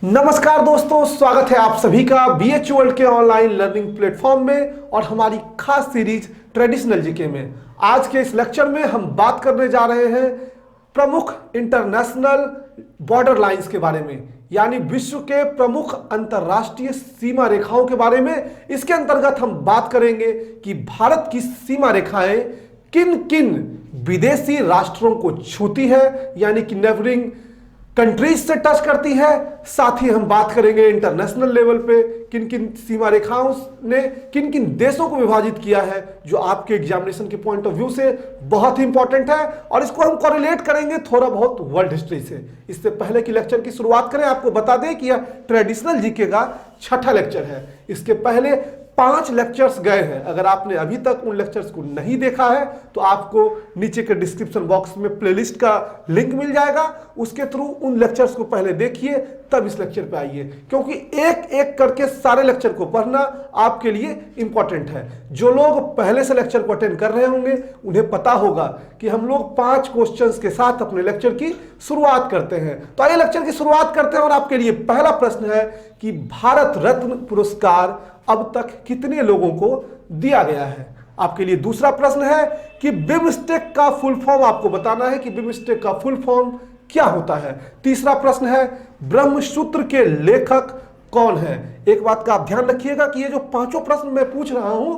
नमस्कार दोस्तों, स्वागत है आप सभी का BH वर्ल्ड के ऑनलाइन लर्निंग प्लेटफॉर्म में और हमारी खास सीरीज ट्रेडिशनल जीके में। आज के इस लेक्चर में हम बात करने जा रहे हैं प्रमुख इंटरनेशनल बॉर्डर लाइंस के बारे में, यानी विश्व के प्रमुख अंतरराष्ट्रीय सीमा रेखाओं के बारे में। इसके अंतर्गत हम बात करेंगे कि भारत की सीमा रेखाएं किन किन विदेशी राष्ट्रों को छूती है, यानी कि नेबरिंग कंट्रीज से टच करती है। साथ ही हम बात करेंगे इंटरनेशनल लेवल पे किन किन सीमा रेखाओं ने किन किन देशों को विभाजित किया है, जो आपके एग्जामिनेशन के पॉइंट ऑफ व्यू से बहुत ही इंपॉर्टेंट है। और इसको हम कोरिलेट करेंगे थोड़ा बहुत वर्ल्ड हिस्ट्री से। इससे पहले कि लेक्चर की शुरुआत करें, आपको बता दें कि यह ट्रेडिशनल जीके का छठा लेक्चर है। इसके पहले 5 लेक्चर्स गए हैं। अगर आपने अभी तक उन लेक्चर्स को नहीं देखा है तो आपको नीचे के डिस्क्रिप्शन बॉक्स में प्लेलिस्ट का लिंक मिल जाएगा, उसके थ्रू उन लेक्चर्स को पहले देखिए, तब इस लेक्चर पे आइए, क्योंकि एक एक करके सारे लेक्चर को पढ़ना आपके लिए इंपॉर्टेंट है। जो लोग पहले से लेक्चर को अटेंड कर रहे होंगे उन्हें पता होगा कि हम लोग 5 क्वेश्चंस के साथ अपने लेक्चर की शुरुआत करते हैं। तो आइए लेक्चर की शुरुआत करते हैं। और आपके लिए पहला प्रश्न है कि भारत रत्न पुरस्कार अब तक कितने लोगों को दिया गया है। आपके लिए दूसरा प्रश्न है कि बिमस्टेक का फुल फॉर्म आपको बताना है कि बिमस्टेक का फुल फॉर्म क्या होता है। तीसरा प्रश्न है ब्रह्मसूत्र के लेखक कौन है। एक बात का आप ध्यान रखिएगा कि ये जो 5 प्रश्न मैं पूछ रहा हूं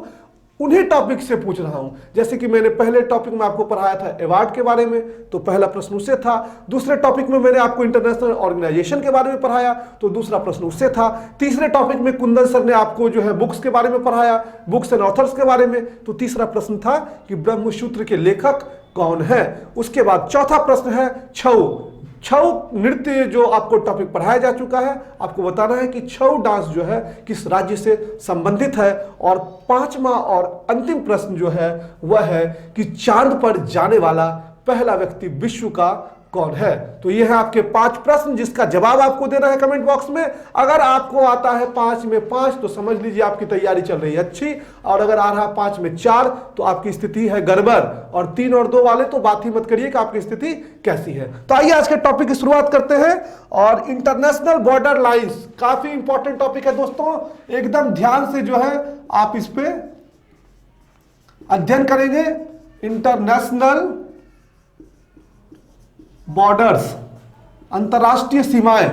उन्हीं टॉपिक से पूछ रहा हूं। जैसे कि मैंने पहले टॉपिक में आपको पढ़ाया था अवार्ड के बारे में, तो पहला प्रश्न उससे था। दूसरे टॉपिक में मैंने आपको इंटरनेशनल ऑर्गेनाइजेशन के बारे में पढ़ाया, तो दूसरा प्रश्न उससे था। तीसरे टॉपिक में कुंदन सर ने आपको जो है बुक्स के बारे में पढ़ाया, बुक्स एंड ऑथर्स के बारे में, तो तीसरा प्रश्न था कि ब्रह्मसूत्र के लेखक कौन है। उसके बाद चौथा प्रश्न है छऊ नृत्य, जो आपको टॉपिक पढ़ाया जा चुका है, आपको बताना है कि छऊ डांस जो है किस राज्य से संबंधित है। और 5वां और अंतिम प्रश्न जो है वह है कि चांद पर जाने वाला पहला व्यक्ति विश्व का कौन है। तो ये है आपके 5 प्रश्न, जिसका जवाब आपको देना है कमेंट बॉक्स में। अगर आपको आता है 5 में 5 तो समझ लीजिए आपकी तैयारी चल रही है अच्छी, और अगर आ रहा 5 में 4 तो आपकी स्थिति है गड़बड़, और 3 और 2 वाले तो बात ही मत करिए कि आपकी स्थिति कैसी है। तो आइए आज के टॉपिक की शुरुआत करते हैं। और इंटरनेशनल बॉर्डर लाइंस काफी इंपॉर्टेंट टॉपिक है दोस्तों, एकदम ध्यान से जो है आप इस पे अध्ययन करेंगे। इंटरनेशनल बॉर्डर्स, अंतरराष्ट्रीय सीमाएं,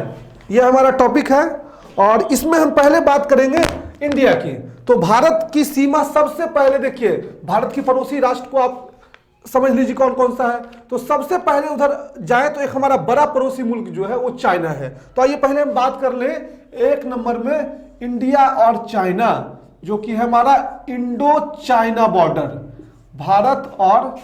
यह हमारा टॉपिक है। और इसमें हम पहले बात करेंगे इंडिया की। तो भारत की सीमा सबसे पहले देखिए, भारत की पड़ोसी राष्ट्र को आप समझ लीजिए कौन कौन सा है। तो सबसे पहले उधर जाए तो एक हमारा बड़ा पड़ोसी मुल्क जो है वो चाइना है। तो आइए पहले हम बात कर ले 1 नंबर में इंडिया और चाइना, जो कि है हमारा इंडो चाइना बॉर्डर। भारत और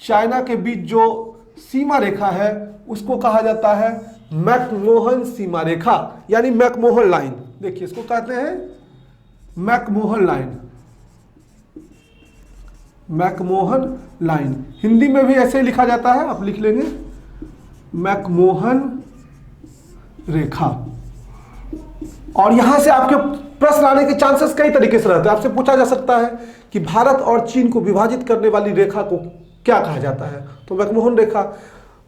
चाइना के बीच जो सीमा रेखा है उसको कहा जाता है मैकमोहन सीमा रेखा, यानी मैकमोहन लाइन। देखिए इसको कहते हैं McMahon line, McMahon line. Hindi में भी ऐसे ही लिखा जाता है, आप लिख लेंगे मैकमोहन रेखा। और यहां से आपके प्रश्न आने के चांसेस कई तरीके से रहते हैं। आपसे पूछा जा सकता है कि भारत और चीन को विभाजित करने वाली रेखा को क्या कहा जाता है। तो मैकमोहन रेखा,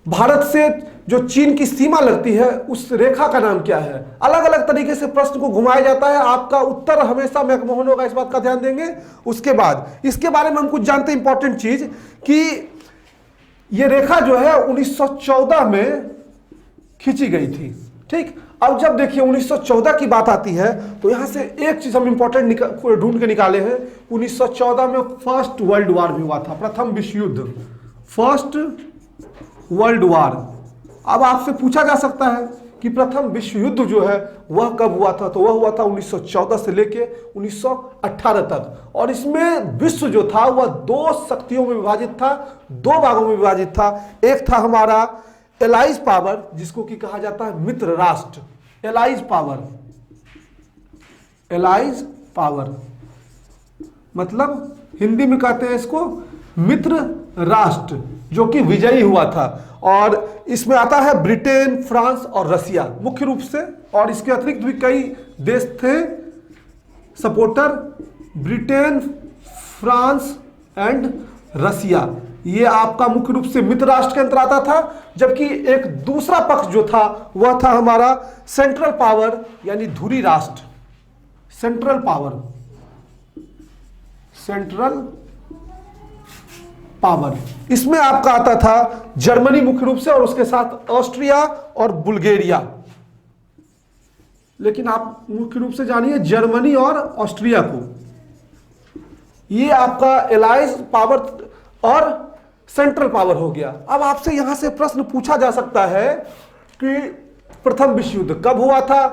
भारत से जो चीन की सीमा लगती है उस रेखा का नाम क्या है। अलग अलग तरीके से प्रश्न को घुमाया जाता है, आपका उत्तर हमेशा मैकमोहन होगा, इस बात का ध्यान देंगे। उसके बाद इसके बारे में हम कुछ जानते हैं इंपॉर्टेंट चीज कि यह रेखा जो है 1914 में खींची गई थी। ठीक, अब जब देखिए 1914 की बात आती है तो यहां से एक चीज हम इंपॉर्टेंट ढूंढ के निकाले हैं। 1914 में फर्स्ट वर्ल्ड वॉर भी हुआ था, प्रथम विश्व युद्ध, फर्स्ट वर्ल्ड वॉर। अब आपसे पूछा जा सकता है कि प्रथम विश्व युद्ध जो है वह कब हुआ था। तो वह हुआ था 1914 से लेके 1918 तक। और इसमें विश्व जो था वह 2 शक्तियों में विभाजित था, 2 भागों में विभाजित था। एक था हमारा एलाइज पावर, जिसको कि कहा जाता है मित्र राष्ट्र, एलाइज पावर। एलाइज पावर मतलब हिंदी में कहते हैं इसको मित्र राष्ट्र, जो कि विजयी हुआ था। और इसमें आता है ब्रिटेन, फ्रांस और रसिया मुख्य रूप से, और इसके अतिरिक्त भी कई देश थे supporter, Britain, France and Russia. ये आपका मुख्य रूप से मित्र राष्ट्र के अंतर आता था, जबकि एक दूसरा पक्ष जो था वह था हमारा सेंट्रल पावर यानी धुरी राष्ट्र, सेंट्रल पावर, सेंट्रल पावर। इसमें आपका आता था जर्मनी मुख्य रूप से और उसके साथ ऑस्ट्रिया और बुल्गारिया। लेकिन आप मुख्य रूप से जानिए जर्मनी और ऑस्ट्रिया को, ये आपका एलाइज पावर और सेंट्रल पावर हो गया। अब आपसे यहां से प्रश्न पूछा जा सकता है कि प्रथम विश्व युद्ध कब हुआ था,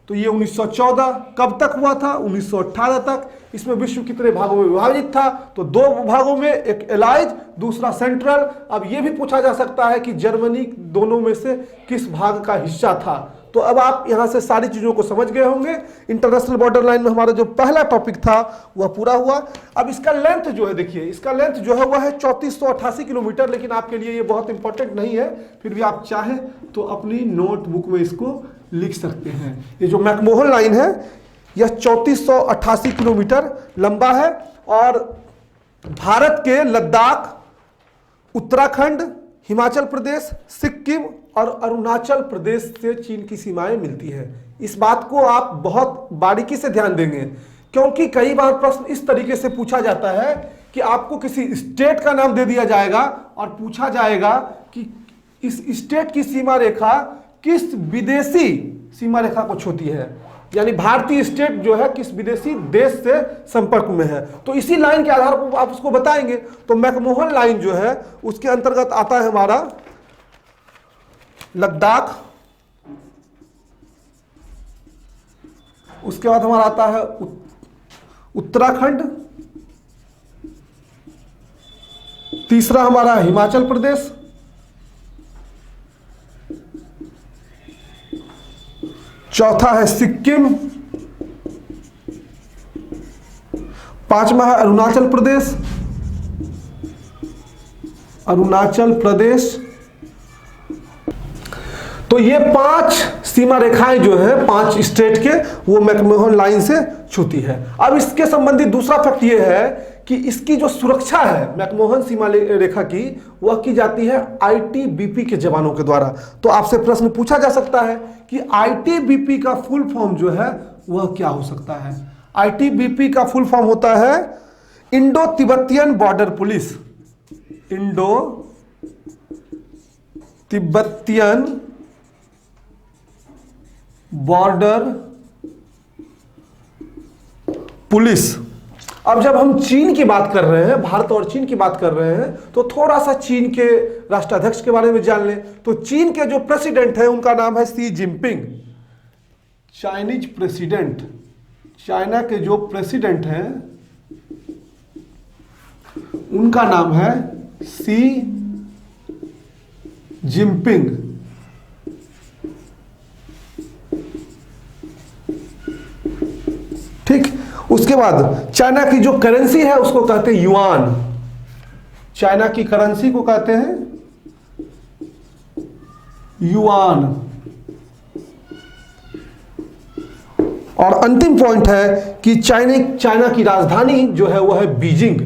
तो ये 1914। कब तक हुआ था, 1918 तक। इसमें विश्व कितने भागों में विभाजित था, तो दो भागों में, एक एलाइज दूसरा सेंट्रल। अब यह भी पूछा जा सकता है कि जर्मनी दोनों में से किस भाग का हिस्सा था। तो अब आप यहां से सारी चीजों को समझ गए होंगे। इंटरनेशनल बॉर्डर लाइन में हमारा जो पहला टॉपिक था वह पूरा हुआ। अब इसका लेंथ जो है, देखिए इसका लेंथ जो है वह है 3488 किलोमीटर, लेकिन आपके लिए ये बहुत इंपॉर्टेंट नहीं है, फिर भी आप चाहें तो अपनी नोटबुक में इसको लिख सकते हैं। ये जो मैकमोहन लाइन है यह 3488 किलोमीटर लंबा है और भारत के लद्दाख, उत्तराखंड, हिमाचल प्रदेश, सिक्किम और अरुणाचल प्रदेश से चीन की सीमाएं मिलती है। इस बात को आप बहुत बारीकी से ध्यान देंगे, क्योंकि कई बार प्रश्न इस तरीके से पूछा जाता है कि आपको किसी स्टेट का नाम दे दिया जाएगा और पूछा जाएगा कि इस स्टेट की सीमा रेखा किस विदेशी सीमा रेखा को छूती है, यानी भारतीय स्टेट जो है किस विदेशी देश से संपर्क में है। तो इसी लाइन के आधार पर आप उसको बताएंगे। तो मैकमोहन लाइन जो है उसके अंतर्गत आता है हमारा लद्दाख, उसके बाद हमारा आता है उत्तराखंड, तीसरा हमारा हिमाचल प्रदेश, चौथा है सिक्किम, पांचवा है अरुणाचल प्रदेश, अरुणाचल प्रदेश। तो ये 5 सीमा रेखाएं जो है 5 स्टेट के, वो मैकमोहन लाइन से छूती है। अब इसके संबंधित दूसरा फैक्ट ये है कि इसकी जो सुरक्षा है मैकमोहन सीमा रेखा की, वह की जाती है आईटीबीपी के जवानों के द्वारा। तो आपसे प्रश्न पूछा जा सकता है कि आईटीबीपी का फुल फॉर्म जो है वह क्या हो सकता है। आईटीबीपी का फुल फॉर्म होता है Indo Tibetan border police, Indo Tibetan border police. अब जब हम चीन की बात कर रहे हैं, भारत और चीन की बात कर रहे हैं, तो थोड़ा सा चीन के राष्ट्राध्यक्ष के बारे में जान लें। तो चीन के जो प्रेसिडेंट है उनका नाम है Xi Jinping, Chinese president. China के जो प्रेसिडेंट हैं उनका नाम है शी जिनपिंग। ठीक, उसके बाद चाइना की जो करेंसी है उसको कहते हैं युआन। चाइना की करेंसी को कहते हैं युआन। और अंतिम पॉइंट है कि चाइना की राजधानी जो है वह है बीजिंग,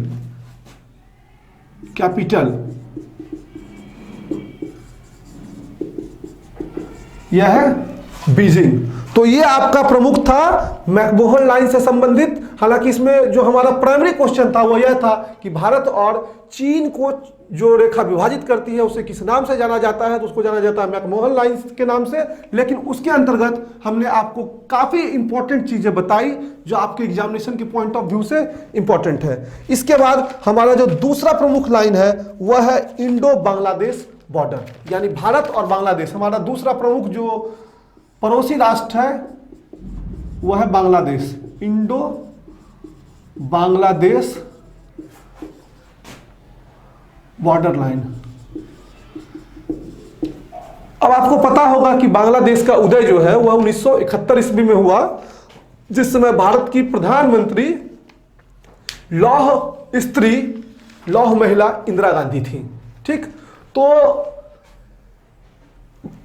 कैपिटल यह है बीजिंग। तो ये आपका प्रमुख था मैकमोहन लाइन से संबंधित। हालांकि इसमें जो हमारा प्राइमरी क्वेश्चन था वो यह था कि भारत और चीन को जो रेखा विभाजित करती है उसे किस नाम से जाना जाता है, तो उसको जाना जाता है मैकमोहन लाइन के नाम से। लेकिन उसके अंतर्गत हमने आपको काफी इंपॉर्टेंट चीजें बताई जो आपके एग्जामिनेशन के पॉइंट ऑफ व्यू से इंपॉर्टेंट है। इसके बाद हमारा जो दूसरा प्रमुख लाइन है वह है इंडो बांग्लादेश बॉर्डर, यानी भारत और बांग्लादेश। हमारा दूसरा प्रमुख जो पड़ोसी राष्ट्र है वह है Bangladesh, Indo Bangladesh border line. अब आपको पता होगा कि बांग्लादेश का उदय जो है वह 1971 ईस्वी में हुआ, जिस समय भारत की प्रधानमंत्री लौह स्त्री, लौह महिला इंदिरा गांधी थी। ठीक, तो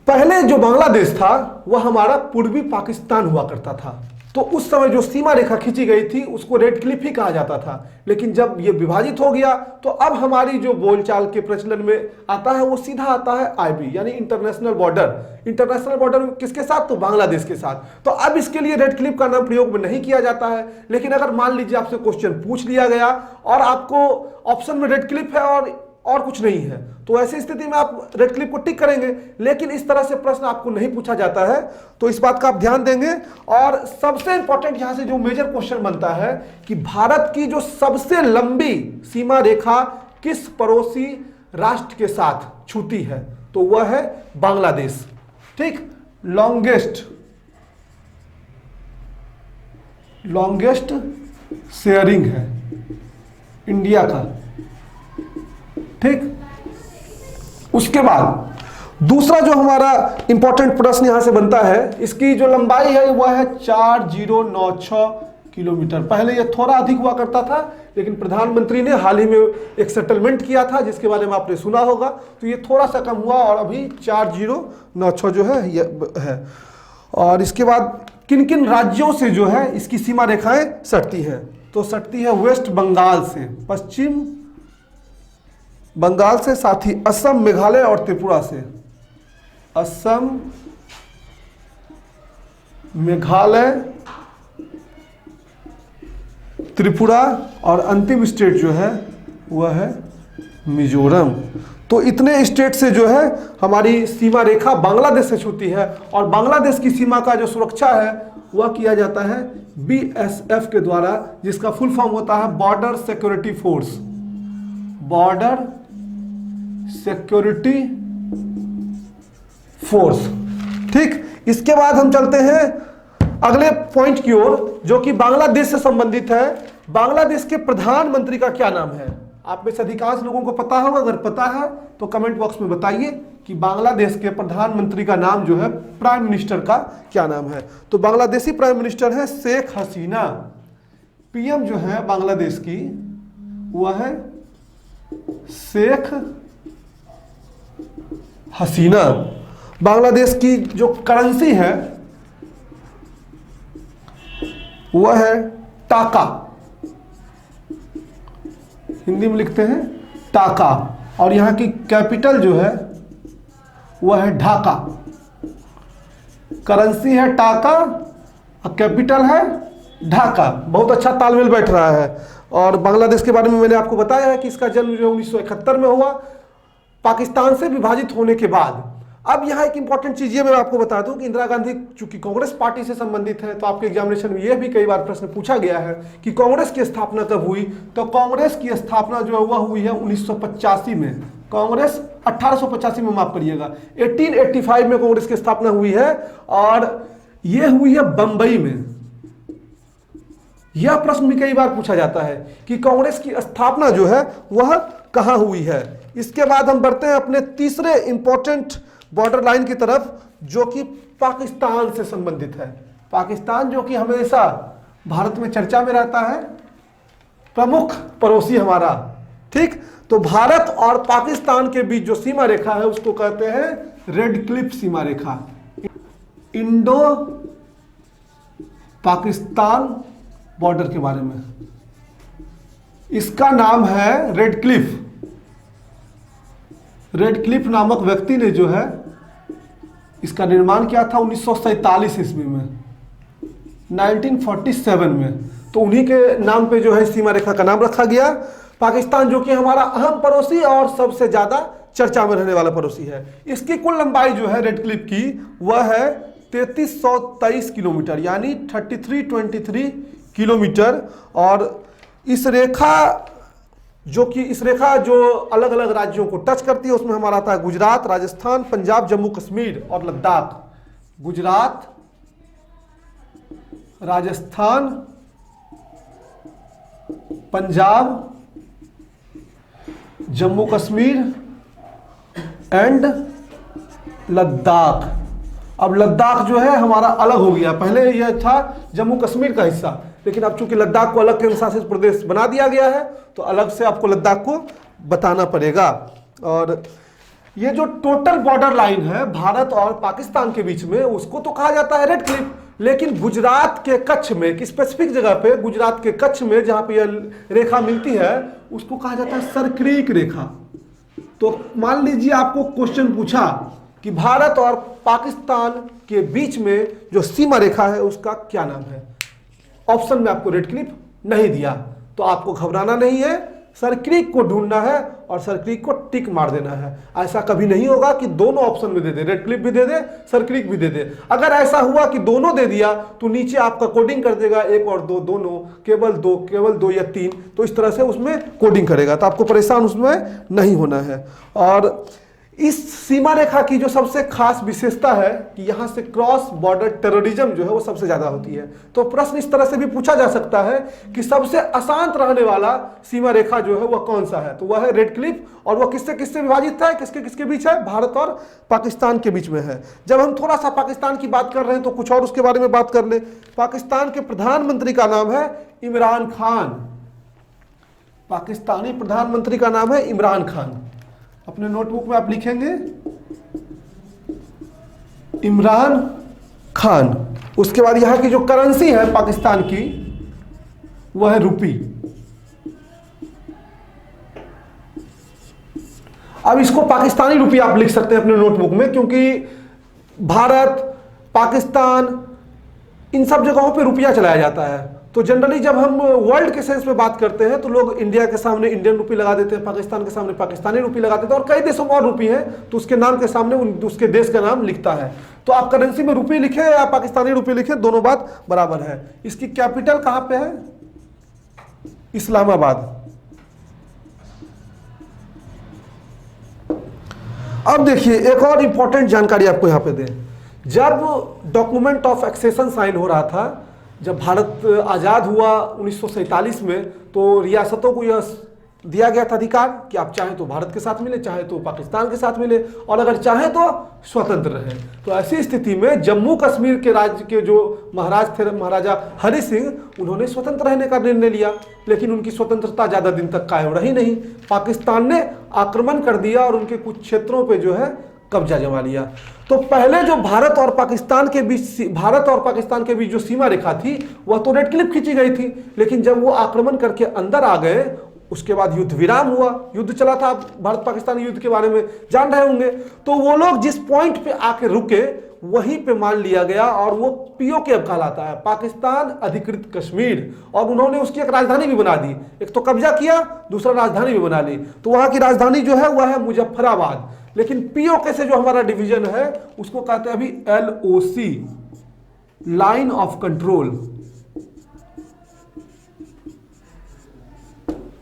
पहले जो बांग्लादेश था वह हमारा पूर्वी पाकिस्तान हुआ करता था। तो उस समय जो सीमा रेखा खींची गई थी उसको रेड क्लिफ ही कहा जाता था। लेकिन जब ये विभाजित हो गया तो अब हमारी जो बोलचाल के प्रचलन में आता है वो सीधा आता है आईबी, यानी इंटरनेशनल बॉर्डर। इंटरनेशनल बॉर्डर किसके साथ? तो बांग्लादेश के साथ। तो अब इसके लिए रेड क्लिफ का नाम प्रयोग में नहीं किया जाता है। लेकिन अगर मान लीजिए आपसे क्वेश्चन पूछ लिया गया और आपको ऑप्शन में रेड क्लिफ है और कुछ नहीं है, तो ऐसी स्थिति में आप रेड क्लिफ को टिक करेंगे। लेकिन इस तरह से प्रश्न आपको नहीं पूछा जाता है, तो इस बात का आप ध्यान देंगे। और सबसे इंपॉर्टेंट यहां से जो मेजर क्वेश्चन बनता है कि भारत की जो सबसे लंबी सीमा रेखा किस पड़ोसी राष्ट्र के साथ छूती है, तो वह है बांग्लादेश। ठीक, लॉन्गेस्ट शेयरिंग है इंडिया का। ठीक, उसके बाद दूसरा जो हमारा इंपॉर्टेंट प्रश्न यहां से बनता है, इसकी जो लंबाई है वह है 4096 किलोमीटर। पहले यह थोड़ा अधिक हुआ करता था, लेकिन प्रधानमंत्री ने हाल ही में एक सेटलमेंट किया था जिसके बारे में आपने सुना होगा, तो ये थोड़ा सा कम हुआ और अभी 4096 जो है यह है। और इसके बाद किन किन राज्यों से जो है इसकी सीमा रेखाएं सटती हैं, तो सटती है वेस्ट बंगाल से, पश्चिम बंगाल से, साथ ही असम, मेघालय और त्रिपुरा से। असम, मेघालय, त्रिपुरा और अंतिम स्टेट जो है वह है मिजोरम। तो इतने स्टेट से जो है हमारी सीमा रेखा बांग्लादेश से छूती है। और बांग्लादेश की सीमा का जो सुरक्षा है वह किया जाता है बीएसएफ के द्वारा, जिसका फुल फॉर्म होता है border security force. Border security force. ठीक, इसके बाद हम चलते हैं अगले पॉइंट की ओर जो कि बांग्लादेश से संबंधित है। बांग्लादेश के प्रधानमंत्री का क्या नाम है? आप में से अधिकांश लोगों को पता होगा, अगर पता है तो कमेंट बॉक्स में बताइए कि बांग्लादेश के प्रधानमंत्री का नाम जो है, प्राइम मिनिस्टर का क्या नाम है। तो बांग्लादेशी प्राइम मिनिस्टर है शेख हसीना। पीएम जो है बांग्लादेश की वह है शेख हसीना। बांग्लादेश की जो करेंसी है वह है टाका, हिंदी में लिखते हैं टाका। और यहाँ की कैपिटल जो है वह है ढाका। करेंसी है टाका और कैपिटल है ढाका। बहुत अच्छा तालमेल बैठ रहा है। और बांग्लादेश के बारे में मैंने आपको बताया है कि इसका जन्म जो 1971 में हुआ, पाकिस्तान से विभाजित होने के बाद। अब यहाँ एक इंपॉर्टेंट चीज ये मैं आपको बता दूं कि इंदिरा गांधी चूंकि कांग्रेस पार्टी से संबंधित है, तो आपके एग्जामिनेशन में यह भी कई बार प्रश्न पूछा गया है कि कांग्रेस की स्थापना कब हुई। तो कांग्रेस की स्थापना जो है वह हुई है 1985 में। कांग्रेस 1885 में, माफ करिएगा, 1885 में कांग्रेस की स्थापना हुई है और यह हुई है बंबई में। यह प्रश्न भी कई बार पूछा जाता है कि कांग्रेस की स्थापना जो है वह कहां हुई है। इसके बाद हम बढ़ते हैं अपने तीसरे इंपॉर्टेंट बॉर्डर लाइन की तरफ, जो कि पाकिस्तान से संबंधित है। पाकिस्तान जो कि हमेशा भारत में चर्चा में रहता है, प्रमुख पड़ोसी हमारा। ठीक, तो भारत और पाकिस्तान के बीच जो सीमा रेखा है उसको कहते हैं रेड क्लिफ सीमा रेखा। इंडो पाकिस्तान बॉर्डर के बारे में, इसका नाम है रेड क्लिफ। रेड क्लिफ नामक व्यक्ति ने जो है इसका निर्माण किया था 1947 ईस्वी में, 1947 में। तो उन्हीं के नाम पे जो है सीमा रेखा का नाम रखा गया। पाकिस्तान जो कि हमारा अहम पड़ोसी और सबसे ज्यादा चर्चा में रहने वाला पड़ोसी है। इसकी कुल लंबाई जो है रेड क्लिफ की वह है 3323 किलोमीटर, यानी 3323 किलोमीटर। और इस रेखा जो अलग अलग राज्यों को टच करती है उसमें हमारा आता है गुजरात, राजस्थान, पंजाब, जम्मू कश्मीर और लद्दाख। गुजरात, राजस्थान, पंजाब, जम्मू कश्मीर एंड लद्दाख। अब लद्दाख जो है हमारा अलग हो गया, पहले यह था जम्मू कश्मीर का हिस्सा, लेकिन अब चूंकि लद्दाख को अलग केंद्र शासित प्रदेश बना दिया गया है तो अलग से आपको लद्दाख को बताना पड़ेगा। और ये जो टोटल बॉर्डर लाइन है भारत और पाकिस्तान के बीच में, उसको तो कहा जाता है रेड क्लिफ। लेकिन गुजरात के कच्छ में, एक स्पेसिफिक जगह पे गुजरात के कच्छ में जहां पे यह रेखा मिलती है उसको कहा जाता है सरक्रीक रेखा। तो मान लीजिए आपको क्वेश्चन पूछा कि भारत और पाकिस्तान के बीच में जो सीमा रेखा है उसका क्या नाम है, ऑप्शन में आपको रेड क्लिप नहीं दिया तो आपको घबराना नहीं है, सरक्रीक को ढूंढना है और सरक्रीक को टिक मार देना है। ऐसा कभी नहीं होगा कि दोनों ऑप्शन में दे दे, रेड क्लिप भी दे दे सरक्रीक भी दे दे। अगर ऐसा हुआ कि दोनों दे दिया तो नीचे आपका कोडिंग कर देगा एक और दो, दोनों, केवल दो या तीन, तो इस तरह से उसमें कोडिंग करेगा, तो आपको परेशान उसमें नहीं होना है। और इस सीमा रेखा की जो सबसे खास विशेषता है कि यहां से क्रॉस बॉर्डर टेररिज्म जो है वो सबसे ज्यादा होती है। तो प्रश्न इस तरह से भी पूछा जा सकता है कि सबसे अशांत रहने वाला सीमा रेखा जो है वह कौन सा है, तो वह है रेड क्लिफ। और वह किससे किससे विभाजित है, किसके किसके बीच है, भारत और पाकिस्तान के बीच में है। जब हम थोड़ा सा पाकिस्तान की बात कर रहे हैं तो कुछ और उसके बारे में बात कर ले। पाकिस्तान के प्रधानमंत्री का नाम है इमरान खान। पाकिस्तानी प्रधानमंत्री का नाम है इमरान खान। अपने नोटबुक में आप लिखेंगे इमरान खान। उसके बाद यहां की जो करेंसी है पाकिस्तान की वह है रुपी। अब इसको पाकिस्तानी रुपी आप लिख सकते हैं अपने नोटबुक में, क्योंकि भारत, पाकिस्तान, इन सब जगहों पे रुपया चलाया जाता है। तो जनरली जब हम वर्ल्ड के सेंस में बात करते हैं तो लोग इंडिया के सामने इंडियन रुपी लगा देते हैं, पाकिस्तान के सामने पाकिस्तानी रुपी लगा देते हैं, और कई देशों में और रुपी है तो उसके नाम के सामने उसके देश का नाम लिखता है। तो आप करेंसी में रुपी लिखे या पाकिस्तानी रुपी लिखे, दोनों बात बराबर है। इसकी कैपिटल कहां पे है, इस्लामाबाद। अब देखिए एक और इंपॉर्टेंट जानकारी आपको यहां पे दें। जब डॉक्यूमेंट ऑफ एक्सेशन साइन हो रहा था, जब भारत आज़ाद हुआ 1947 में, तो रियासतों को यह दिया गया था अधिकार कि आप चाहें तो भारत के साथ मिले, चाहे तो पाकिस्तान के साथ मिले, और अगर चाहें तो स्वतंत्र रहें। तो ऐसी स्थिति में जम्मू कश्मीर के राज्य के जो महाराज थे, महाराजा हरि सिंह, उन्होंने स्वतंत्र रहने का निर्णय लिया, लेकिन उनकी स्वतंत्रता ज़्यादा दिन तक कायम रही नहीं। पाकिस्तान ने आक्रमण कर दिया और उनके कुछ क्षेत्रों पर जो है कब्जा जमा लिया। तो पहले जो भारत और पाकिस्तान के बीच जो सीमा रेखा थी वह तो रेड क्लिप खींची गई थी, लेकिन जब वो आक्रमण करके अंदर आ गए उसके बाद युद्ध विराम हुआ, युद्ध चला था। भारत पाकिस्तान युद्ध के बारे में जान रहे होंगे। तो वो लोग जिस पॉइंट पे आके रुके वहीं पे मान लिया गया और वो पीओके अब कहलाता है, पाकिस्तान अधिकृत कश्मीर। और उन्होंने उसकी एक राजधानी भी बना दी, एक तो कब्जा किया, दूसरा राजधानी भी बना ली। तो वहां की राजधानी जो है वह है मुजफ्फराबाद। लेकिन पीओके से जो हमारा डिवीजन है उसको कहते हैं अभी LOC, लाइन ऑफ कंट्रोल।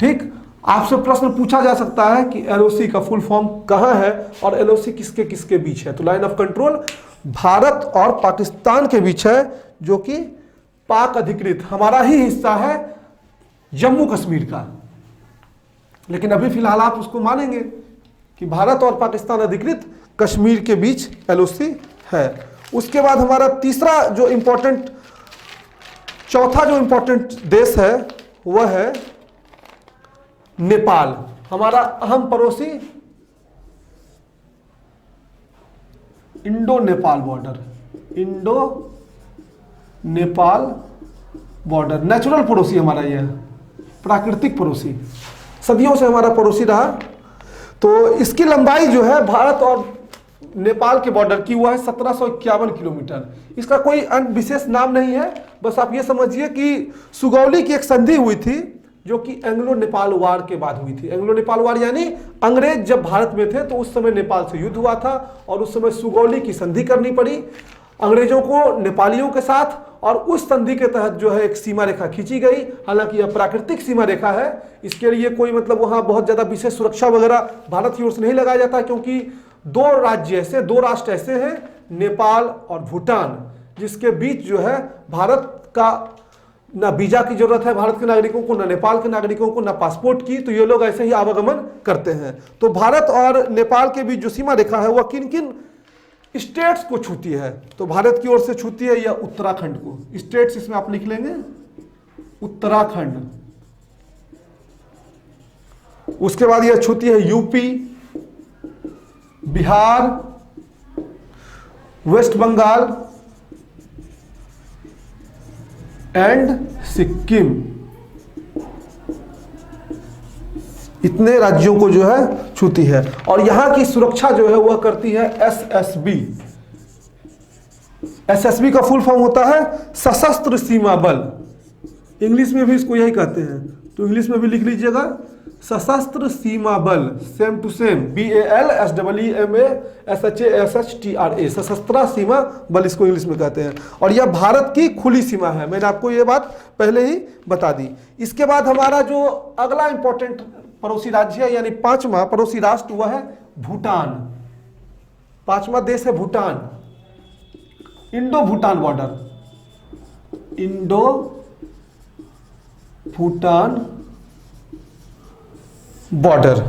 ठीक, आपसे प्रश्न पूछा जा सकता है कि LOC का फुल फॉर्म कहां है और LOC किसके किसके बीच है। तो लाइन ऑफ कंट्रोल भारत और पाकिस्तान के बीच है, जो कि पाक अधिकृत हमारा ही हिस्सा है जम्मू कश्मीर का। लेकिन अभी फिलहाल आप उसको मानेंगे कि भारत और पाकिस्तान अधिकृत कश्मीर के बीच LOC है। उसके बाद हमारा चौथा जो इंपॉर्टेंट देश है वह है नेपाल, हमारा अहम पड़ोसी। इंडो नेपाल बॉर्डर नेचुरल पड़ोसी हमारा, यह प्राकृतिक पड़ोसी, सदियों से हमारा पड़ोसी रहा। तो इसकी लंबाई जो है भारत और नेपाल के बॉर्डर की हुआ है 1751 किलोमीटर। इसका कोई विशेष नाम नहीं है, बस आप ये समझिए कि सुगौली की एक संधि हुई थी जो कि एंग्लो नेपाल वार के बाद हुई थी। एंग्लो नेपाल वार यानी अंग्रेज जब भारत में थे तो उस समय नेपाल से युद्ध हुआ था और उस समय सुगौली की संधि करनी पड़ी अंग्रेजों को नेपालियों के साथ, और उस संधि के तहत जो है एक सीमा रेखा खींची गई। हालांकि यह प्राकृतिक सीमा रेखा है, इसके लिए कोई मतलब वहां बहुत ज्यादा विशेष सुरक्षा वगैरह भारत की ओर से नहीं लगाया जाता, क्योंकि दो राष्ट्र ऐसे हैं, नेपाल और भूटान, जिसके बीच जो है भारत का ना वीजा की जरूरत है भारत के नागरिकों को, ना नेपाल के नागरिकों को, ना पासपोर्ट की। तो ये लोग ऐसे ही आवागमन करते हैं। तो भारत और नेपाल के बीच जो सीमा रेखा है वह किन किन स्टेट्स को छूती है, तो भारत की ओर से छूती है या उत्तराखंड को। स्टेट्स इसमें आप लिख लेंगे उत्तराखंड। उसके बाद यह छूती है UP, Bihar, West Bengal, and Sikkim, इतने राज्यों को जो है छूती है। और यहां की सुरक्षा जो है वह करती है एसएसबी। एसएसबी का फुल फॉर्म होता है सशस्त्र सीमा बल, इंग्लिश में भी इसको यही कहते हैं, तो इंग्लिश में भी लिख लीजिएगा सशस्त्र सीमा बल, सेम टू सेम, BALSEEMASHASHTRA, सशस्त्र सीमा बल इसको इंग्लिश में कहते हैं। और यह भारत की खुली सीमा है, मैंने आपको ये बात पहले ही बता दी। इसके बाद हमारा जो अगला इंपॉर्टेंट पड़ोसी राज्य है, यानी पांचवा पड़ोसी राष्ट्र, वह है भूटान। पांचवा देश है Bhutan. Indo Bhutan border, Indo Bhutan border.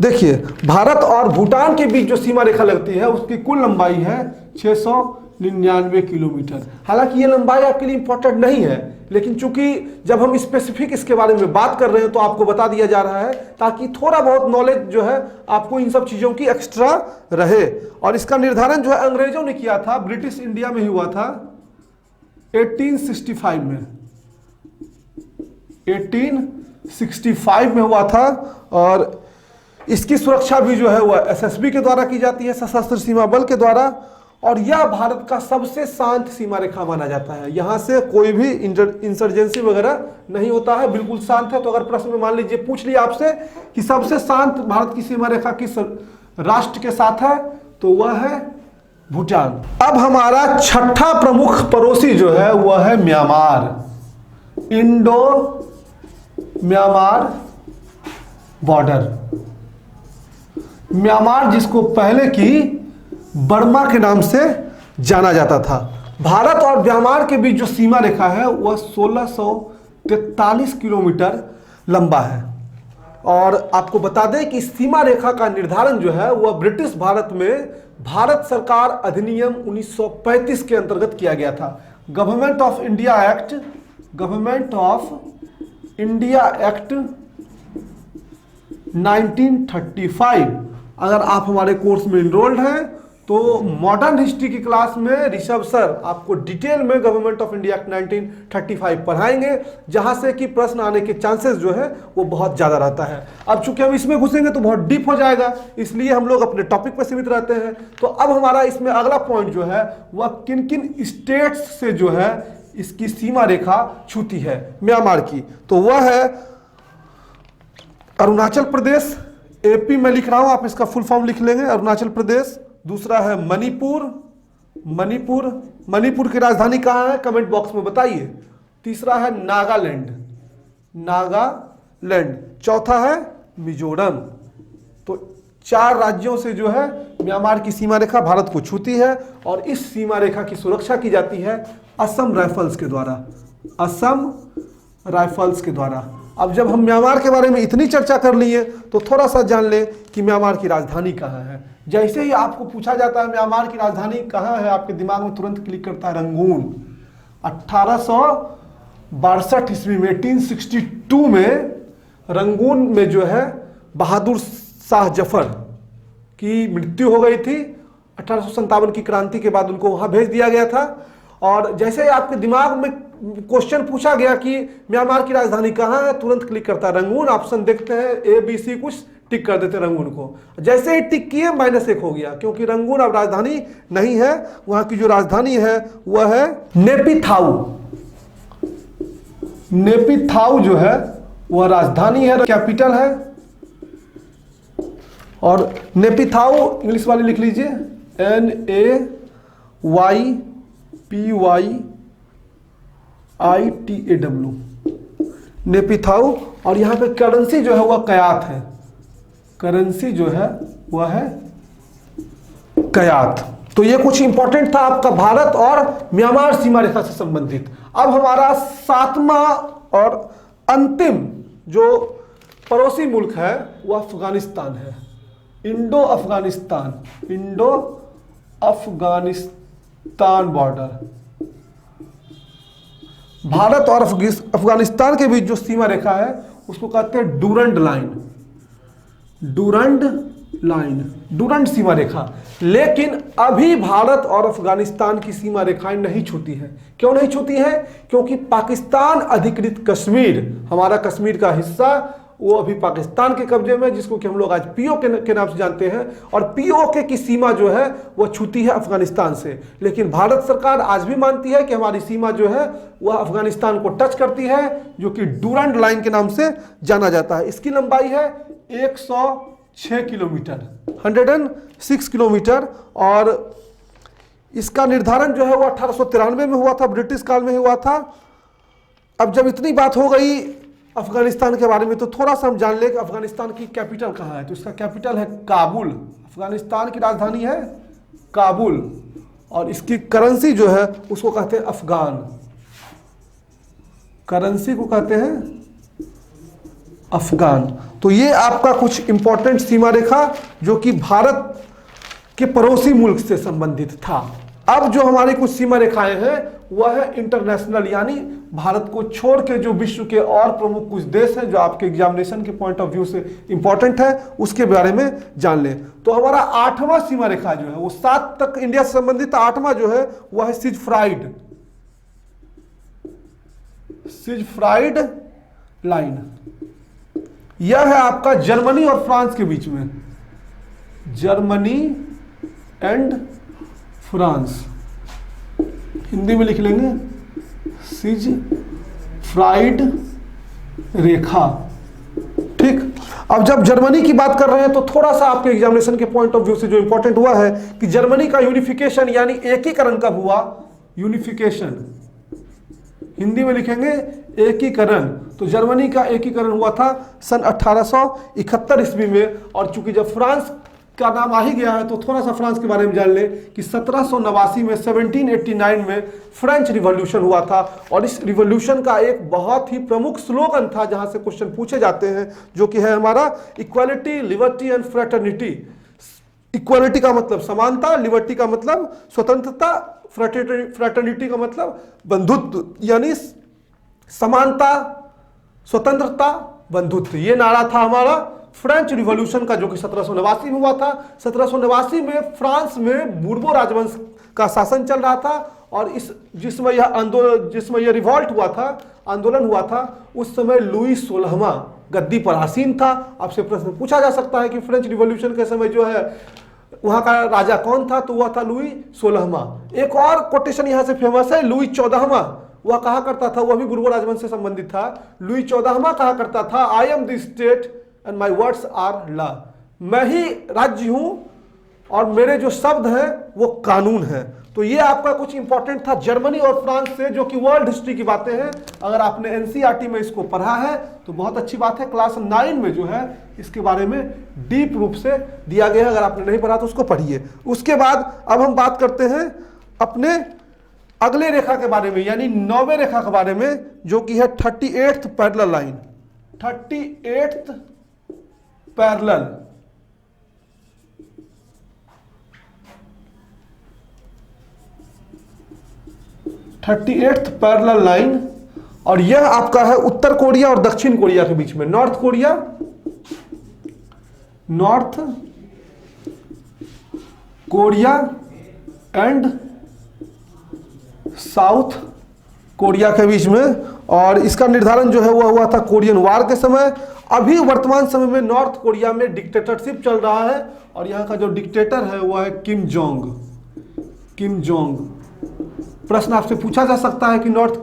देखिए, भारत और भूटान के बीच जो सीमा रेखा लगती है उसकी कुल लंबाई है 699 किलोमीटर। हालांकि ये लंबाई आपके लिए इंपॉर्टेंट नहीं है, लेकिन चूंकि जब हम स्पेसिफिक इसके बारे में बात कर रहे हैं तो आपको बता दिया जा रहा है, ताकि थोड़ा बहुत नॉलेज जो है आपको इन सब चीजों की एक्स्ट्रा रहे। और इसका निर्धारण जो है अंग्रेजों ने किया था, ब्रिटिश इंडिया में ही हुआ था 1865 में, 1865 में हुआ था। और इसकी सुरक्षा भी जो है वह एसएसबी के द्वारा की जाती है, सशस्त्र सीमा बल के द्वारा। और यह भारत का सबसे शांत सीमा रेखा माना जाता है, यहां से कोई भी इंसर्जेंसी वगैरह नहीं होता है, बिल्कुल शांत है। तो अगर प्रश्न में मान लीजिए पूछ लिया आपसे कि सबसे शांत भारत की सीमा रेखा किस राष्ट्र के साथ है, तो वह है भूटान। अब हमारा छठा प्रमुख पड़ोसी जो है वह है Myanmar, Indo Myanmar border. Myanmar जिसको पहले की बर्मा के नाम से जाना जाता था। भारत और म्यांमार के बीच जो सीमा रेखा है वह 1643 किलोमीटर लंबा है। और आपको बता दें कि सीमा रेखा का निर्धारण जो है वह ब्रिटिश भारत में भारत सरकार अधिनियम 1935 के अंतर्गत किया गया था। Government of India act, government of India act 1935। अगर आप हमारे कोर्स में इनरोल्ड हैं तो मॉडर्न हिस्ट्री की क्लास में ऋषभ सर आपको डिटेल में गवर्नमेंट ऑफ इंडिया एक्ट 1935 पढ़ाएंगे, जहां से कि प्रश्न आने के चांसेस जो है वो बहुत ज़्यादा रहता है। अब चूंकि हम इसमें घुसेंगे तो बहुत डीप हो जाएगा, इसलिए हम लोग अपने टॉपिक पर सीमित रहते हैं। तो अब हमारा इसमें अगला पॉइंट जो है वह किन किन स्टेट्स से जो है इसकी सीमा रेखा छूती है म्यांमार की, तो वह है अरुणाचल प्रदेश, एपी में लिख रहा हूं, आप इसका फुल फॉर्म लिख लेंगे, अरुणाचल प्रदेश। दूसरा है मणिपुर, मणिपुर की राजधानी कहाँ है कमेंट बॉक्स में बताइए। तीसरा है नागालैंड, चौथा है मिजोरम। तो 4 राज्यों से जो है म्यांमार की सीमा रेखा भारत को छूती है। और इस सीमा रेखा की सुरक्षा की जाती है असम राइफल्स के द्वारा, असम राइफल्स के द्वारा। अब जब हम म्यांमार के बारे में इतनी चर्चा कर लिए तो थोड़ा सा जान लें कि म्यांमार की राजधानी कहाँ है। जैसे ही आपको पूछा जाता है म्यांमार की राजधानी कहाँ है, आपके दिमाग में तुरंत क्लिक करता है रंगून। 1862 ईस्वी में 1862 में रंगून में जो है बहादुर शाह जफर की मृत्यु हो गई थी। 1857 की क्रांति के बाद उनको वहाँ भेज दिया गया था। और जैसे ही आपके दिमाग में क्वेश्चन पूछा गया कि म्यांमार की राजधानी कहाँ है, तुरंत क्लिक करता है रंगून। ऑप्शन देखते हैं ABC, कुछ टिक कर देते रंगून को। जैसे ही टिक किए -1 हो गया, क्योंकि रंगून अब राजधानी नहीं है। वहां की जो राजधानी है वह है नेपिथाउ। नेपिथाउ जो है वह राजधानी है, कैपिटल है। और नेपिथाउ इंग्लिश वाले लिख लीजिए NAYPYITAW, नेपिथाउ। और यहाँ पे करेंसी जो है वह कयात है, करेंसी जो है वह है कयात। तो ये कुछ इंपॉर्टेंट था आपका भारत और म्यांमार सीमा रेखा से संबंधित। अब हमारा 7वां और अंतिम जो पड़ोसी मुल्क है वह अफगानिस्तान है, Indo Afghanistan, Indo Afghanistan border. Bharat और अफगानिस्तान के बीच जो सीमा रेखा है उसको कहते हैं Durand line, Durand line, Durand सीमा रेखा। लेकिन अभी भारत और अफगानिस्तान की सीमा रेखाएं नहीं छूती हैं। क्यों नहीं छूती हैं? क्योंकि पाकिस्तान अधिकृत कश्मीर, हमारा कश्मीर का हिस्सा, वो अभी पाकिस्तान के कब्जे में, जिसको कि हम लोग आज पीओके के नाम से जानते हैं, और पीओके की सीमा जो है वो छूती है अफगानिस्तान से। लेकिन भारत सरकार आज भी मानती है कि हमारी सीमा जो है वह अफगानिस्तान को टच करती है, जो कि डूरंट लाइन के नाम से जाना जाता है। इसकी लंबाई है 106 किलोमीटर, 106 किलोमीटर। और इसका निर्धारण जो है वो 1893 में हुआ था, ब्रिटिश काल में हुआ था। अब जब इतनी बात हो गई अफगानिस्तान के बारे में, तो थोड़ा सा हम जान लें कि अफगानिस्तान की कैपिटल कहाँ है। तो इसका कैपिटल है काबुल, अफगानिस्तान की राजधानी है काबुल। और इसकी करेंसी जो है उसको कहते हैं अफगान, करेंसी को कहते हैं अफगान। तो ये आपका कुछ इंपॉर्टेंट सीमा रेखा जो कि भारत के पड़ोसी मुल्क से संबंधित था। अब जो हमारी कुछ सीमा रेखाएं हैं वह है इंटरनेशनल, यानी भारत को छोड़ के जो विश्व के और प्रमुख कुछ देश हैं जो आपके एग्जामिनेशन के पॉइंट ऑफ व्यू से इंपॉर्टेंट है, उसके बारे में जान लें। तो हमारा 8वां सीमा रेखा जो है वो 7 तक इंडिया से संबंधित, 8वां जो है वह है सिजफ्राइड, सिजफ्राइड लाइन। यह है आपका जर्मनी और फ्रांस के बीच में, जर्मनी एंड फ्रांस, हिंदी में लिख लेंगे सिजफ्राइड रेखा। ठीक, अब जब जर्मनी की बात कर रहे हैं तो थोड़ा सा आपके एग्जामिनेशन के पॉइंट ऑफ व्यू से जो इंपॉर्टेंट हुआ है कि जर्मनी का यूनिफिकेशन यानी एकीकरण कब हुआ? यूनिफिकेशन हिंदी में लिखेंगे एकीकरण। तो जर्मनी का एकीकरण हुआ था सन 1871 ईस्वी में। और चूंकि जब फ्रांस का नाम आ ही गया है तो थोड़ा सा फ्रांस के बारे में जान लें कि 1789 में 1789 में फ्रेंच रिवॉल्यूशन हुआ था। और इस रिवॉल्यूशन का एक बहुत ही प्रमुख स्लोगन था जहां से क्वेश्चन पूछे जाते हैं, जो कि है हमारा equality, liberty and fraternity. Equality का मतलब समानता, लिबर्टी का मतलब स्वतंत्रता, फ्रेटर्निटी का मतलब बंधुत्व, यानी समानता, स्वतंत्रता, बंधुत्व। ये नारा था हमारा फ्रेंच रिवॉल्यूशन का, जो कि 1789 में हुआ था। 1789 में फ्रांस में बूर्बो राजवंश का शासन चल रहा था। और जिसमें यह रिवॉल्ट हुआ था, आंदोलन हुआ था, उस समय लुई 16वां गद्दी पर आसीन था। आपसे प्रश्न पूछा जा सकता है कि फ्रेंच रिवॉल्यूशन के समय जो है वहां का राजा कौन था? तो वह था लुई 16वां। एक और कोटेशन यहां से फेमस है, लुई 14वां। वह कहा करता था, वह भी बूर्बो राजवंश से संबंधित था। लुई 14वां कहा करता था, I am the state and my words are law. मैं ही राज्य हूं और मेरे जो शब्द हैं वो कानून है। तो ये आपका कुछ इंपॉर्टेंट था जर्मनी और फ्रांस से, जो कि वर्ल्ड हिस्ट्री की बातें हैं। अगर आपने एनसीईआरटी में इसको पढ़ा है तो बहुत अच्छी बात है। क्लास 9 में जो है इसके बारे में डीप रूप से दिया गया है, अगर आपने नहीं पढ़ा तो उसको पढ़िए। उसके बाद अब हम बात करते हैं अपने अगले रेखा के बारे में, यानी 9वें रेखा के बारे में, जो कि है 38th parallel line, 38th parallel. Parallel line. और यह आपका है उत्तर कोरिया और दक्षिण कोरिया के बीच में, north Korea, north Korea and south Korea के बीच में। और इसका निर्धारण जो है वह हुआ था कोरियन वार के समय। अभी वर्तमान समय में नॉर्थ कोरिया में डिक्टेटरशिप चल रहा है और यहाँ का जो डिक्टेटर है वह है किम जोंग, किम जोंग। प्रश्न आपसे पूछा जा सकता है कि नॉर्थ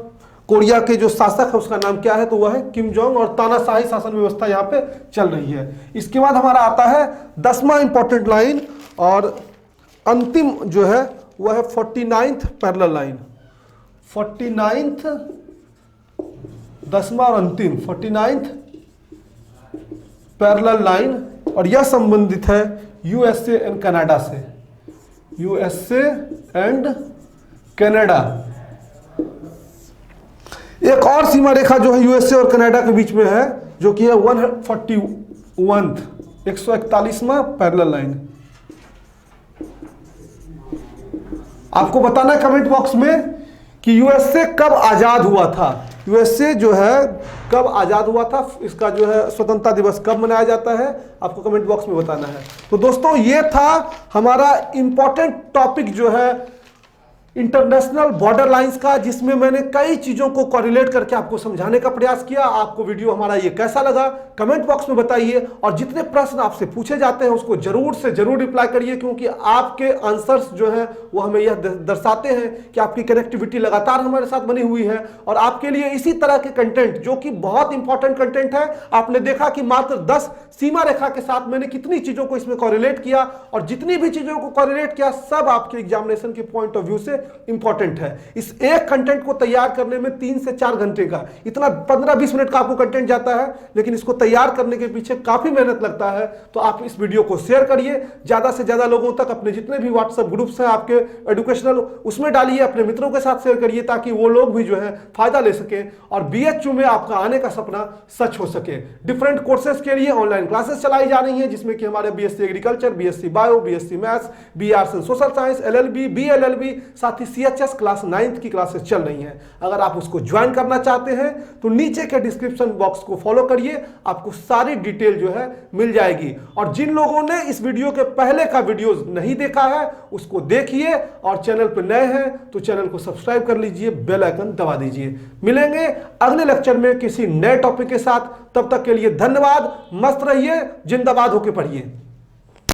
कोरिया के जो शासक है उसका नाम क्या है? तो वह है किम जोंग। और तानाशाही शासन व्यवस्था यहाँ पे चल रही है। इसके बाद हमारा आता है 10वां इंपॉर्टेंट लाइन और अंतिम जो है वह है 49th पैरेलल लाइन, 49th, 10वां और अंतिम 49th पैरेलल लाइन। और यह संबंधित है यूएसए एंड कनाडा से, यूएसए एंड कनाडा। एक और सीमा रेखा जो है यूएसए और कनाडा के बीच में है, जो कि है 141वां पैरेलल लाइन। आपको बताना है कमेंट बॉक्स में कि यूएसए कब आजाद हुआ था। यूएसए जो है कब आज़ाद हुआ था, इसका जो है स्वतंत्रता दिवस कब मनाया जाता है, आपको कमेंट बॉक्स में बताना है। तो दोस्तों ये था हमारा इंपॉर्टेंट टॉपिक जो है इंटरनेशनल बॉर्डर लाइंस का, जिसमें मैंने कई चीज़ों को कोरिलेट करके आपको समझाने का प्रयास किया। आपको वीडियो हमारा ये कैसा लगा कमेंट बॉक्स में बताइए, और जितने प्रश्न आपसे पूछे जाते हैं उसको जरूर से जरूर रिप्लाई करिए, क्योंकि आपके आंसर्स जो हैं वो हमें यह दर्शाते हैं कि आपकी कनेक्टिविटी लगातार हमारे साथ बनी हुई है। और आपके लिए इसी तरह के कंटेंट जो कि बहुत इंपॉर्टेंट कंटेंट है, आपने देखा कि मात्र 10 सीमा रेखा के साथ मैंने कितनी चीज़ों को इसमें कोरिलेट किया, और जितनी भी चीज़ों को कोरिलेट किया सब आपके एग्जामिनेशन के पॉइंट ऑफ व्यू से इंपॉर्टेंट है। इस एक कंटेंट को तैयार करने में 3 से 4 घंटे का, इतना 15-20 मिनट का आपको कंटेंट जाता है, लेकिन इसको तैयार करने के पीछे काफी मेहनत लगता है। तो आप इस वीडियो को शेयर करिए, ज्यादा से ज्यादा लोगों तक, अपने जितने भी व्हाट्सएप ग्रुप्स हैं आपके एजुकेशनल, उसमें डालिए, अपने मित्रों के साथ शेयर करिए, ताकि वो लोग भी जो है फायदा ले सके और बीएचयू में आपका आने का सपना सच हो सके। डिफरेंट कोर्सेज के लिए ऑनलाइन क्लासेस चलाई जा रही हैं, जिसमें कि हमारे BSc agriculture, BSc bio, BSc maths, BRS social science, LLB, BLLB, साथ ही सीएचएस क्लास 9th की क्लासेस चल रही हैं। अगर आप उसको ज्वाइन करना चाहते हैं तो नीचे के डिस्क्रिप्शन बॉक्स को फॉलो करिए, आपको सारी डिटेल जो है मिल जाएगी। और जिन लोगों ने इस वीडियो के पहले का वीडियोस नहीं देखा है उसको देखिए, और चैनल पर नए हैं तो चैनल को सब्सक्राइब कर लीजिए, बेल आइकन दबा दीजिए। मिलेंगे अगले लेक्चर में किसी नए टॉपिक के साथ, तब तक के लिए धन्यवाद। मस्त रहिए, जिंदाबाद होके पढ़िए।